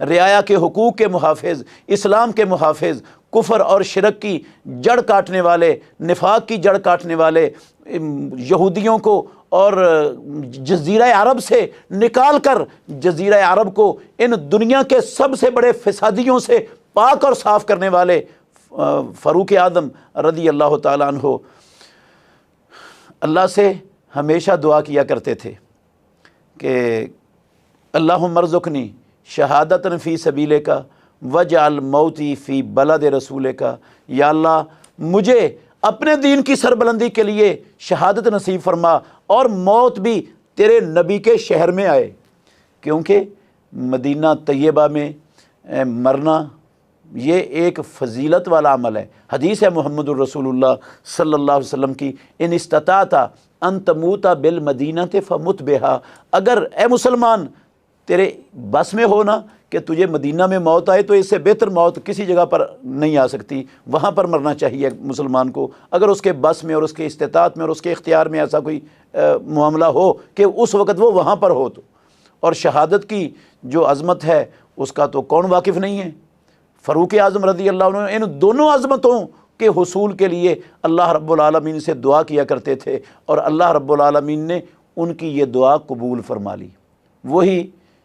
رعایا کے حقوق کے محافظ، اسلام کے محافظ، کفر اور شرک کی جڑ کاٹنے والے، نفاق کی جڑ کاٹنے والے، یہودیوں کو اور جزیرہ عرب سے نکال کر جزیرہ عرب کو ان دنیا کے سب سے بڑے فسادیوں سے پاک اور صاف کرنے والے فاروق اعظم رضی اللہ تعالیٰ عنہ اللہ سے ہمیشہ دعا کیا کرتے تھے کہ اللہم ارزقنی شہادتاً فی سبیلک واجعل موتی فی بلد رسولک، یا اللہ مجھے اپنے دین کی سربلندی کے لیے شہادت نصیب فرما اور موت بھی تیرے نبی کے شہر میں آئے، کیونکہ مدینہ طیبہ میں مرنا یہ ایک فضیلت والا عمل ہے۔ حدیث ہے محمد الرسول اللہ صلی اللہ علیہ وسلم کی، ان استطاعت ان تموت بالمدینہ فمت بہا، اگر اے مسلمان تیرے بس میں ہونا کہ تجھے مدینہ میں موت آئے تو اس سے بہتر موت کسی جگہ پر نہیں آ سکتی، وہاں پر مرنا چاہیے مسلمان کو، اگر اس کے بس میں اور اس کے استطاعت میں اور اس کے اختیار میں ایسا کوئی معاملہ ہو کہ اس وقت وہ وہاں پر ہو تو۔ اور شہادت کی جو عظمت ہے اس کا تو کون واقف نہیں ہے۔ فاروق اعظم رضی اللہ عنہ ان دونوں عظمتوں کے حصول کے لیے اللہ رب العالمین سے دعا کیا کرتے تھے، اور اللہ رب العالمین نے ان کی یہ دعا قبول فرما لی۔ وہی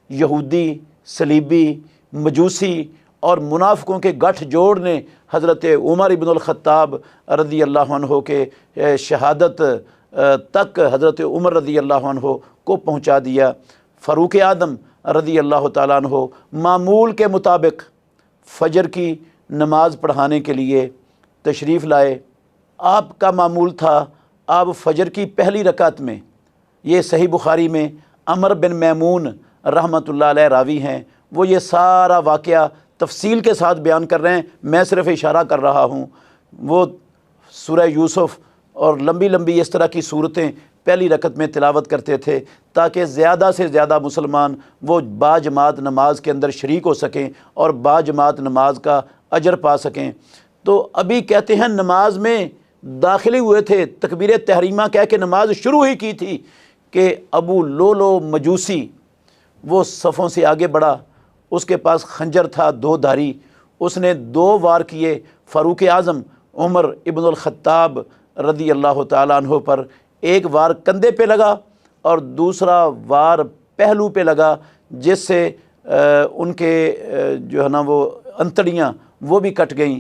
یہودی، صلیبی، مجوسی اور منافقوں کے گٹھ جوڑ نے حضرت عمر ابن الخطاب رضی اللہ عنہ کے شہادت تک حضرت عمر رضی اللہ عنہ کو پہنچا دیا۔ فاروق اعظم رضی اللہ تعالیٰ عنہ معمول کے مطابق فجر کی نماز پڑھانے کے لیے تشریف لائے۔ آپ کا معمول تھا آپ فجر کی پہلی رکعت میں، یہ صحیح بخاری میں عمر بن میمون رحمۃ اللہ علیہ راوی ہیں، وہ یہ سارا واقعہ تفصیل کے ساتھ بیان کر رہے ہیں، میں صرف اشارہ کر رہا ہوں۔ وہ سورہ یوسف اور لمبی لمبی اس طرح کی صورتیں پہلی رکعت میں تلاوت کرتے تھے تاکہ زیادہ سے زیادہ مسلمان وہ باجماعت نماز کے اندر شریک ہو سکیں اور باجماعت نماز کا اجر پا سکیں۔ تو ابھی کہتے ہیں نماز میں داخل ہوئے تھے، تکبیر تحریمہ کہہ کے نماز شروع ہی کی تھی کہ ابو لولو مجوسی وہ صفوں سے آگے بڑھا، اس کے پاس خنجر تھا 2 دھاری، اس نے 2 وار کیے فاروق اعظم عمر ابن الخطاب رضی اللہ تعالیٰ عنہ پر، ایک وار کندھے پہ لگا اور دوسرا وار پہلو پہ لگا، جس سے ان کے جو ہے نا وہ انتڑیاں وہ بھی کٹ گئیں۔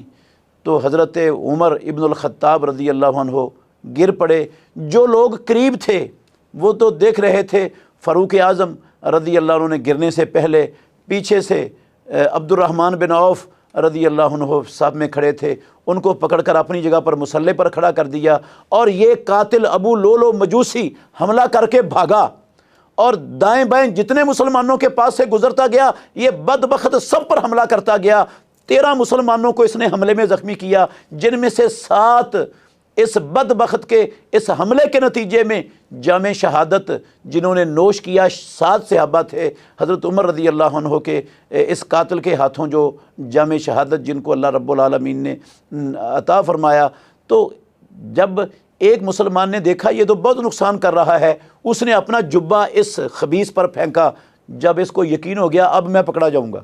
تو حضرت عمر ابن الخطاب رضی اللہ عنہ گر پڑے۔ جو لوگ قریب تھے وہ تو دیکھ رہے تھے، فاروق اعظم رضی اللہ عنہ نے گرنے سے پہلے پیچھے سے عبد الرحمن بن عوف رضی اللہ عنہ صاحب میں کھڑے تھے، ان کو پکڑ کر اپنی جگہ پر مصلی پر کھڑا کر دیا، اور یہ قاتل ابو لولو مجوسی حملہ کر کے بھاگا، اور دائیں بائیں جتنے مسلمانوں کے پاس سے گزرتا گیا یہ بدبخت سب پر حملہ کرتا گیا۔ 13 مسلمانوں کو اس نے حملے میں زخمی کیا، جن میں سے 7 اس بدبخت کے اس حملے کے نتیجے میں جام شہادت جنہوں نے نوش کیا 7 صحابہ تھے۔ حضرت عمر رضی اللہ عنہ کے اس قاتل کے ہاتھوں جو جام شہادت جن کو اللہ رب العالمین نے عطا فرمایا، تو جب ایک مسلمان نے دیکھا یہ تو بہت نقصان کر رہا ہے، اس نے اپنا جبہ اس خبیث پر پھینکا۔ جب اس کو یقین ہو گیا اب میں پکڑا جاؤں گا،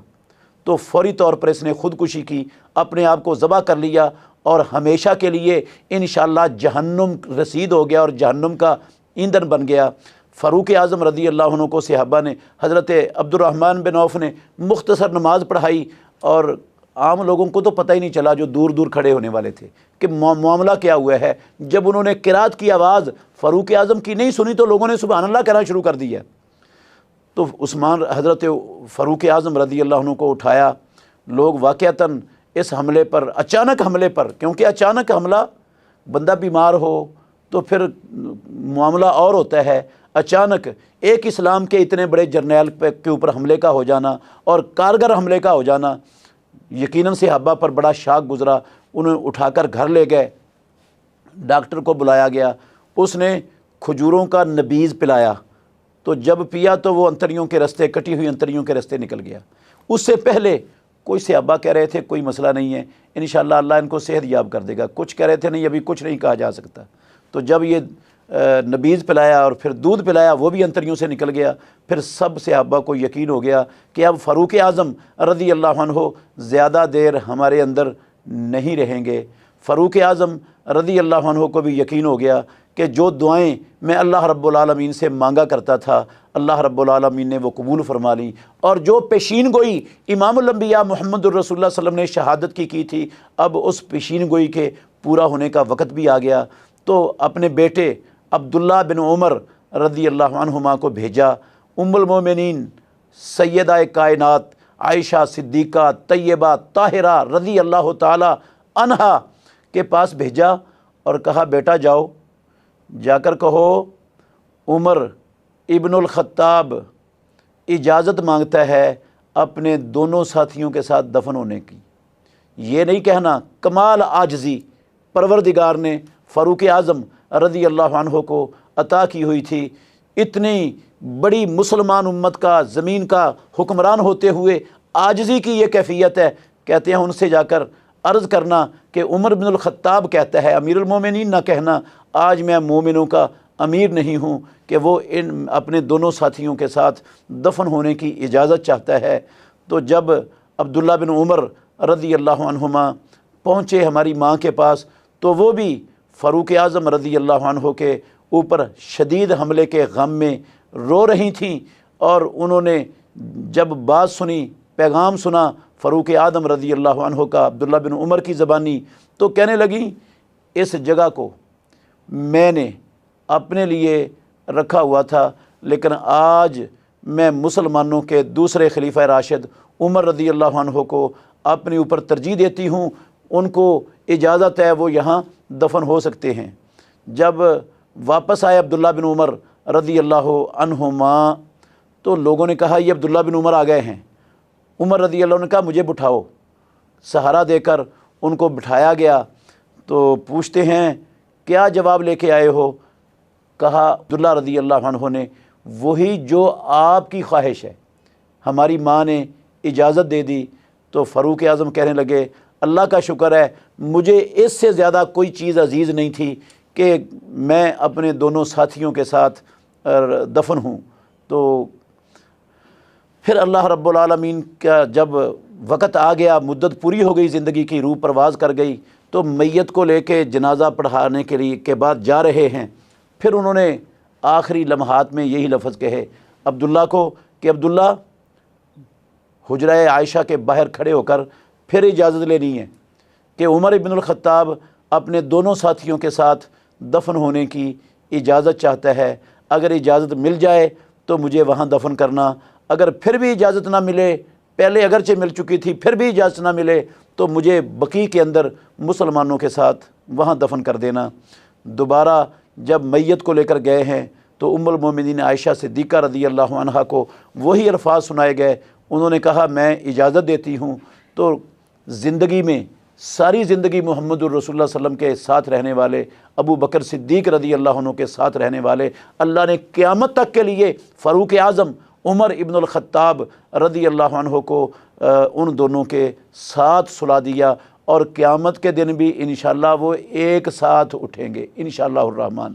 تو فوری طور پر اس نے خودکشی کی، اپنے آپ کو ذبح کر لیا، اور ہمیشہ کے لیے انشاءاللہ جہنم رسید ہو گیا اور جہنم کا ایندھن بن گیا۔ فاروق اعظم رضی اللہ عنہ کو صحابہ نے، حضرت عبد الرحمن بن عوف نے مختصر نماز پڑھائی، اور عام لوگوں کو تو پتہ ہی نہیں چلا جو دور دور کھڑے ہونے والے تھے کہ معاملہ کیا ہوا ہے۔ جب انہوں نے قرات کی آواز فاروق اعظم کی نہیں سنی تو لوگوں نے سبحان اللہ کہنا شروع کر دیا۔ تو عثمان حضرت فاروق اعظم رضی اللہ عنہ کو اٹھایا، لوگ واقعتاً اس حملے پر، اچانک حملے پر، کیونکہ اچانک حملہ بندہ بیمار ہو تو پھر معاملہ اور ہوتا ہے، اچانک ایک اسلام کے اتنے بڑے جرنیل کے اوپر حملے کا ہو جانا اور کارگر حملے کا ہو جانا، یقیناً صحابہ پر بڑا شاک گزرا۔ انہیں اٹھا کر گھر لے گئے، ڈاکٹر کو بلایا گیا، اس نے کھجوروں کا نبیذ پلایا، تو جب پیا تو وہ انتڑیوں کے رستے، کٹی ہوئی انتڑیوں کے رستے نکل گیا۔ اس سے پہلے کوئی صحابہ کہہ رہے تھے کوئی مسئلہ نہیں ہے، انشاءاللہ اللہ ان کو صحت یاب کر دے گا، کچھ کہہ رہے تھے نہیں ابھی کچھ نہیں کہا جا سکتا۔ تو جب یہ نبیذ پلایا اور پھر دودھ پلایا، وہ بھی انتریوں سے نکل گیا۔ پھر سب صحابہ کو یقین ہو گیا کہ اب فاروق اعظم رضی اللہ عنہ زیادہ دیر ہمارے اندر نہیں رہیں گے۔ فاروق اعظم رضی اللہ عنہ کو بھی یقین ہو گیا کہ جو دعائیں میں اللہ رب العالمین سے مانگا کرتا تھا اللہ رب العالمین نے وہ قبول فرما لی، اور جو پیشین گوئی امام الانبیاء محمد الرسول اللہ صلی اللہ علیہ وسلم نے شہادت کی تھی، اب اس پیشین گوئی کے پورا ہونے کا وقت بھی آ گیا۔ تو اپنے بیٹے عبداللہ بن عمر رضی اللہ عنہما کو بھیجا، ام المومنین سیدہ کائنات عائشہ صدیقہ طیبہ طاہرہ رضی اللہ تعالی عنہا کے پاس بھیجا اور کہا بیٹا جاؤ، جا کر کہو عمر ابن الخطاب اجازت مانگتا ہے اپنے دونوں ساتھیوں کے ساتھ دفن ہونے کی۔ یہ نہیں کہنا کمال عاجزی پروردگار نے فاروق اعظم رضی اللہ عنہ کو عطا کی ہوئی تھی، اتنی بڑی مسلمان امت کا زمین کا حکمران ہوتے ہوئے عاجزی کی یہ کیفیت ہے۔ کہتے ہیں ان سے جا کر عرض کرنا کہ عمر بن الخطاب کہتا ہے، امیر المومنین نہ کہنا، آج میں مومنوں کا امیر نہیں ہوں کہ وہ ان اپنے دونوں ساتھیوں کے ساتھ دفن ہونے کی اجازت چاہتا ہے۔ تو جب عبداللہ بن عمر رضی اللہ عنہما پہنچے ہماری ماں کے پاس، تو وہ بھی فاروق اعظم رضی اللہ عنہ کے اوپر شدید حملے کے غم میں رو رہی تھیں، اور انہوں نے جب بات سنی، پیغام سنا فاروق اعظم رضی اللہ عنہ کا عبداللہ بن عمر کی زبانی، تو کہنے لگیں اس جگہ کو میں نے اپنے لیے رکھا ہوا تھا، لیکن آج میں مسلمانوں کے دوسرے خلیفہ راشد عمر رضی اللہ عنہ کو اپنے اوپر ترجیح دیتی ہوں، ان کو اجازت ہے وہ یہاں دفن ہو سکتے ہیں۔ جب واپس آئے عبداللہ بن عمر رضی اللہ عنہما تو لوگوں نے کہا یہ عبداللہ بن عمر آ گئے ہیں۔ عمر رضی اللہ عنہ نے کہا مجھے بٹھاؤ، سہارا دے کر ان کو بٹھایا گیا۔ تو پوچھتے ہیں کیا جواب لے کے آئے ہو؟ کہا عبداللہ رضی اللہ عنہ نے وہی جو آپ کی خواہش ہے، ہماری ماں نے اجازت دے دی۔ تو فاروق اعظم کہنے لگے اللہ کا شکر ہے، مجھے اس سے زیادہ کوئی چیز عزیز نہیں تھی کہ میں اپنے دونوں ساتھیوں کے ساتھ دفن ہوں۔ تو پھر اللہ رب العالمین کا جب وقت آ گیا، مدت پوری ہو گئی، زندگی کی روح پرواز کر گئی، تو میت کو لے کے جنازہ پڑھانے کے بعد جا رہے ہیں۔ پھر انہوں نے آخری لمحات میں یہی لفظ کہے عبداللہ کو کہ عبداللہ حجرہ عائشہ کے باہر کھڑے ہو کر پھر اجازت لینی ہے کہ عمر بن الخطاب اپنے دونوں ساتھیوں کے ساتھ دفن ہونے کی اجازت چاہتا ہے، اگر اجازت مل جائے تو مجھے وہاں دفن کرنا، اگر پھر بھی اجازت نہ ملے، پہلے اگرچہ مل چکی تھی پھر بھی اجازت نہ ملے تو مجھے بقیع کے اندر مسلمانوں کے ساتھ وہاں دفن کر دینا۔ دوبارہ جب میت کو لے کر گئے ہیں تو ام المومنین عائشہ صدیقہ رضی اللہ عنہا کو وہی الفاظ سنائے گئے، انہوں نے کہا میں اجازت دیتی ہوں۔ تو زندگی میں ساری زندگی محمد الرسول اللہ صلی اللہ علیہ وسلم کے ساتھ رہنے والے، ابو بکر صدیق رضی اللہ عنہ کے ساتھ رہنے والے، اللہ نے قیامت تک کے لیے فاروق اعظم عمر ابن الخطاب رضی اللہ عنہ کو ان دونوں کے ساتھ سلا دیا، اور قیامت کے دن بھی انشاءاللہ وہ ایک ساتھ اٹھیں گے انشاءاللہ الرحمن۔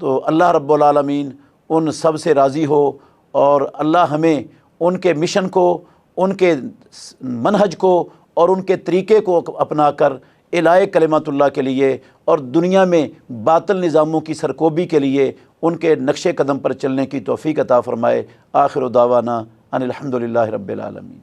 تو اللہ رب العالمین ان سب سے راضی ہو، اور اللہ ہمیں ان کے مشن کو، ان کے منہج کو اور ان کے طریقے کو اپنا کر اعلاء کلمات اللہ کے لیے اور دنیا میں باطل نظاموں کی سرکوبی کے لیے ان کے نقش قدم پر چلنے کی توفیق عطا فرمائے۔ آخر دعوانا ان الحمدللہ رب العالمین۔